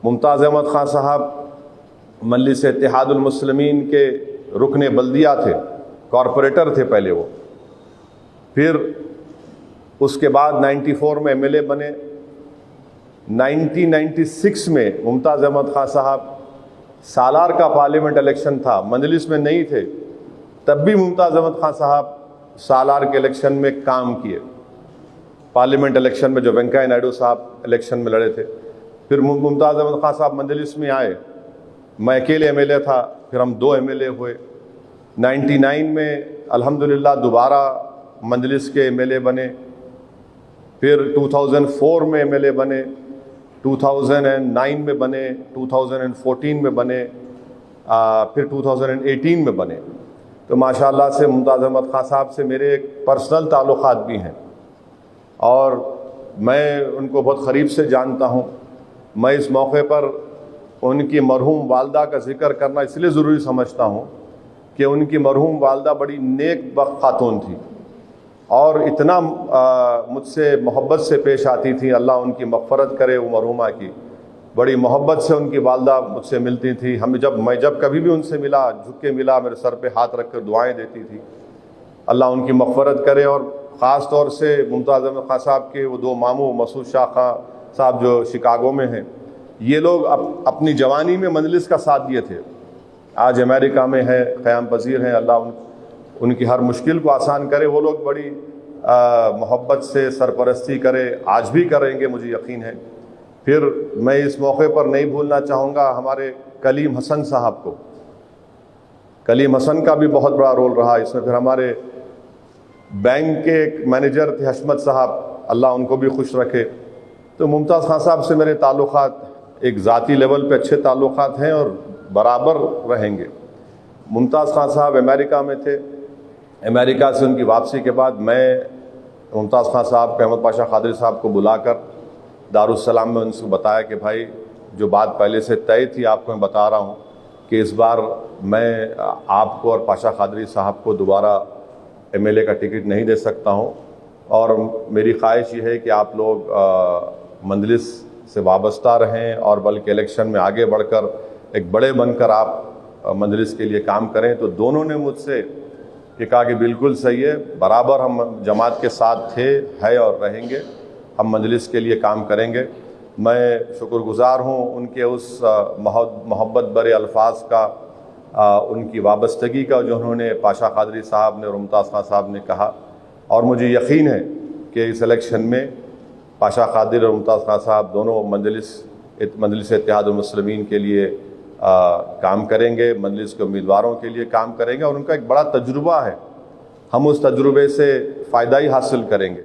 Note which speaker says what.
Speaker 1: मुमताज़ अहमद ख़ान साहब मजलिस इत्तेहादुल मुस्लिमीन के रुकन बल्दिया थे, कॉरपोरेटर थे पहले वो। फिर उसके बाद 94 में एमएलए बने। 1996 में मुमताज़ अहमद ख़ान साहब सालार का पार्लियामेंट इलेक्शन था, मजलिस में नहीं थे, तब भी मुमताज़ अहमद ख़ान साहब सालार के इलेक्शन में काम किए। पार्लियामेंट इलेक्शन में जो वेंकैया नायडू साहब इलेक्शन में लड़े थे, फिर मुमताज़ अहमद ख़ान साहब मजलिस में आए। मैं अकेले एमएलए था, फिर हम 2 एमएलए हुए। 99 में अल्हम्दुलिल्लाह दोबारा मजलिस के एमएलए बने। फिर 2004 में एमएलए बने, 2009 में बने, 2014 में बने, फिर 2018 में बने। तो माशाअल्लाह से मुमताज़ अहमद ख़ान साहब से मेरे एक पर्सनल ताल्लुक़ात भी हैं और मैं उनको बहुत क़रीब से जानता हूँ। मैं इस मौके पर उनकी मरहूम वालदा का ज़िक्र करना इसलिए ज़रूरी समझता हूँ कि उनकी मरहूम वालदा बड़ी नेक बख्त खातून थी और इतना मुझसे मोहब्बत से पेश आती थी। अल्लाह उनकी मग़फ़रत करे वो मरहूमा की। बड़ी मोहब्बत से उनकी वालदा मुझसे मिलती थी। मैं जब कभी भी उनसे मिला, झुक के मिला, मेरे सर पे हाथ रख कर दुआएँ देती थी। अल्लाह उनकी मग़फ़रत करे। और ख़ास तौर से मुमताज़ अहमद ख़ान साहब के वो 2 मामू मसूद शाह खां साहब जो शिकागो में हैं, ये लोग अपनी जवानी में मजलिस का साथ दिए थे। आज अमेरिका में है, क़याम पज़ीर हैं। अल्लाह उनकी हर मुश्किल को आसान करे। वो लोग बड़ी मोहब्बत से सरपरस्ती करे, आज भी करेंगे, मुझे यकीन है। फिर मैं इस मौके पर नहीं भूलना चाहूँगा हमारे कलीम हसन साहब को। कलीम हसन का भी बहुत बड़ा रोल रहा इसमें। फिर हमारे बैंक के एक मैनेजर थे हशमत साहब, अल्लाह उनको भी खुश रखे। तो मुमताज़ ख़ान साहब से मेरे ताल्लुक़ात एक ज़ाती लेवल पे अच्छे ताल्लुक़ात हैं और बराबर रहेंगे। मुमताज़ ख़ान साहब अमेरिका में थे। अमेरिका से उनकी वापसी के बाद मैं मुमताज़ ख़ान साहब को अहमद पाशा क़ादरी साहब को बुलाकर दारुस्सलाम में उनसे बताया कि भाई जो बात पहले से तय थी आपको मैं बता रहा हूँ कि इस बार मैं आपको और पाशा क़ादरी साहब को दोबारा एमएलए का टिकट नहीं दे सकता हूँ और मेरी ख्वाहिश ये है कि आप लोग मजलिस से वाबस्ता रहें और बल्कि इलेक्शन में आगे बढ़कर एक बड़े बनकर आप मजलिस के लिए काम करें। तो दोनों ने मुझसे ये कहा कि बिल्कुल सही है, बराबर हम जमात के साथ थे, है और रहेंगे, हम मजलिस के लिए काम करेंगे। मैं शुक्रगुज़ार हूँ उनके उस मोहब्बत भरे अल्फाज का, उनकी वाबस्तगी का जो उन्होंने पाशा क़ादरी साहब ने और मुमताज़ ख़ान साहब ने कहा। और मुझे यकीन है कि इस इलेक्शन में पाशा क़ादरी और मुमताज़ ख़ान साहब दोनों मजलिस इत्तेहादुल मुस्लिमीन के लिए काम करेंगे, मजलिस के उम्मीदवारों के लिए काम करेंगे और उनका एक बड़ा तजुर्बा है, हम उस तजुर्बे से फ़ायदा ही हासिल करेंगे।